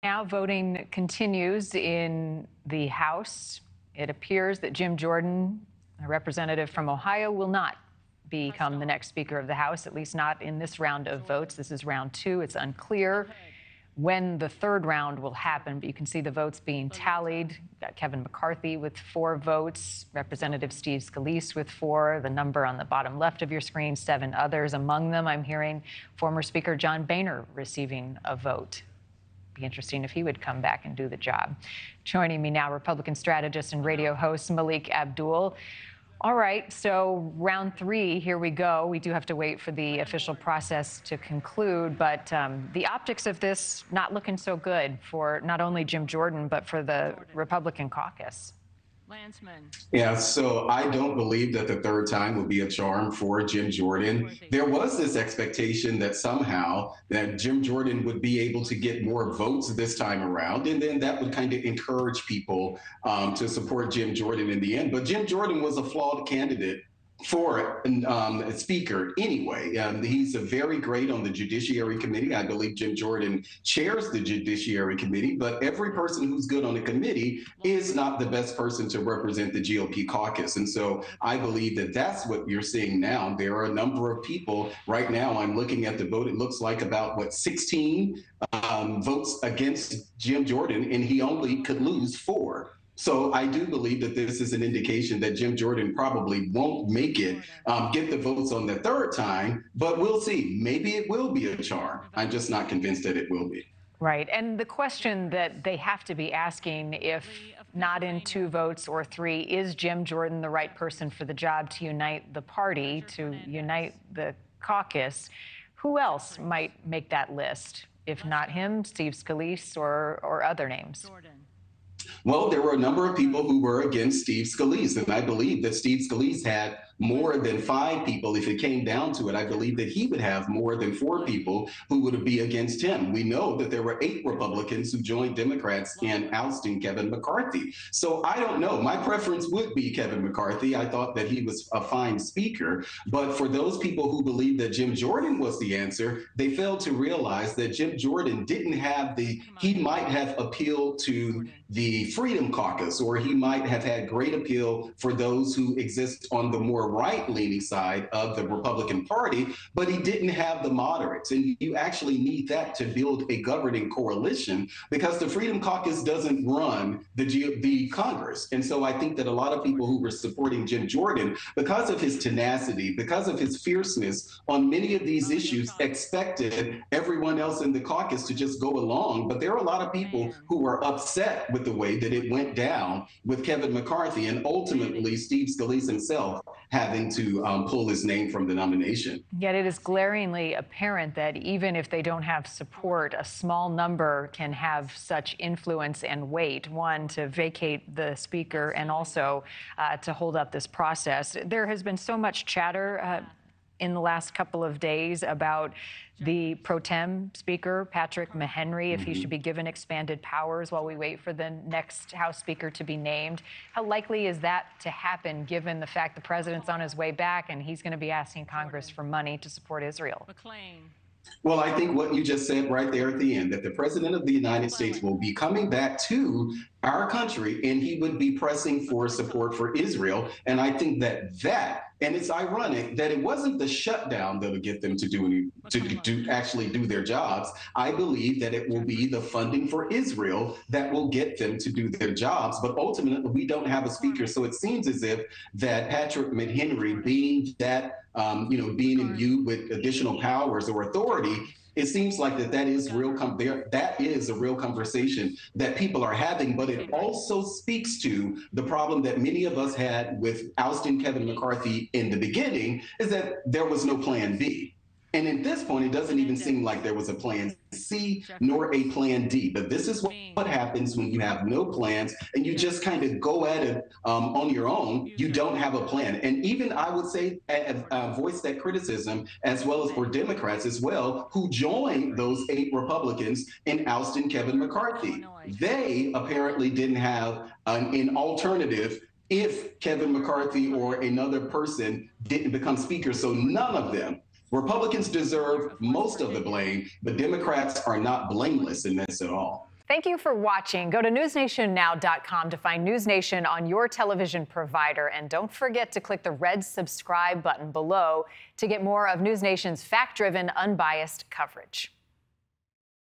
Now voting continues in the House. It appears that Jim Jordan, a representative from Ohio, will not become the next Speaker of the House, at least not in this round of votes. This is round two. It's unclear when the third round will happen, but you can see the votes being tallied. You've got Kevin McCarthy with 4 votes, Representative Steve Scalise with 4, the number on the bottom left of your screen, 7 others. Among them, I'm hearing former Speaker John Boehner receiving a vote. Be interesting if he would come back and do the job. Joining me now, Republican strategist and radio host Melik Abdul. All right, so round 3, here we go. We do have to wait for the official process to conclude, but the optics of this not looking so good for not only Jim Jordan, but for the Republican caucus. Yeah, so I don't believe that the third time will be a charm for Jim Jordan. There was this expectation that somehow that Jim Jordan would be able to get more votes this time around, and then that would kind of encourage people to support Jim Jordan in the end. But Jim Jordan was a flawed candidate for a speaker anyway. He's a very great on the Judiciary Committee. I believe Jim Jordan chairs the Judiciary Committee, but every person who's good on the committee is not the best person to represent the GOP caucus. And so I believe that that's what you're seeing now. There are a number of people right now. I'm looking at the vote. It looks like about 16 votes against Jim Jordan, and he only could lose 4. So I do believe that this is an indication that Jim Jordan probably won't make it, get the votes on the third time, but we'll see. Maybe it will be a charm. I'm just not convinced that it will be. Right. And the question that they have to be asking, if not in 2 votes or 3, is Jim Jordan the right person for the job to unite the party, to unite the caucus? Who else might make that list? If not him, Steve Scalise or other names? Well, there were a number of people who were against Steve Scalise, and I believe that Steve Scalise had more than 5 people. If it came down to it, I believe that he would have more than 4 people who would be against him. We know that there were 8 Republicans who joined Democrats in ousting Kevin McCarthy. So I don't know. My preference would be Kevin McCarthy. I thought that he was a fine speaker. But for those people who believe that Jim Jordan was the answer, they failed to realize that Jim Jordan didn't have he might have appealed to the Freedom Caucus, or he might have had great appeal for those who exist on the more right-leaning side of the Republican Party, but he didn't have the moderates. And you actually need that to build a governing coalition, because the Freedom Caucus doesn't run the Congress. And so I think that a lot of people who were supporting Jim Jordan, because of his tenacity, because of his fierceness on many of these issues, expected everyone else in the caucus to just go along. But there are a lot of people who were upset with the way that it went down with Kevin McCarthy, and ultimately Steve Scalise himself having to pull his name from the nomination. Yet it is glaringly apparent that even if they don't have support, a small number can have such influence and weight, one, to vacate the speaker and also to hold up this process. There has been so much chatter in the last couple of days about the pro tem speaker, Patrick McHenry, if he should be given expanded powers while we wait for the next House Speaker to be named. How likely is that to happen, given the fact the president's on his way back and he's going to be asking Congress for money to support Israel? Well, I think what you just said right there at the end, that the president of the United States will be coming back to our country and he would be pressing for support for Israel. And I think and it's ironic that it wasn't the shutdown that'll get them to actually do their jobs. I believe that it will be the funding for Israel that will get them to do their jobs. But ultimately, we don't have a speaker. So it seems as if that Patrick McHenry, being that, being imbued with additional powers or authority, it seems like that is a real conversation that people are having, but it also speaks to the problem that many of us had with ousting Kevin McCarthy in the beginning, is that there was no plan B. And at this point, it doesn't even seem like there was a plan C nor a plan D. But this is what happens when you have no plans and you just kind of go at it on your own. You don't have a plan. And even I would say voice that criticism, as well as for Democrats as well, who joined those 8 Republicans in ousting Kevin McCarthy. They apparently didn't have an alternative if Kevin McCarthy or another person didn't become speaker. So none of them Republicans deserve most of the blame, but Democrats are not blameless in this at all. Thank you for watching. Go to newsnationnow.com to find NewsNation on your television provider. And don't forget to click the red subscribe button below to get more of NewsNation's fact-driven, unbiased coverage.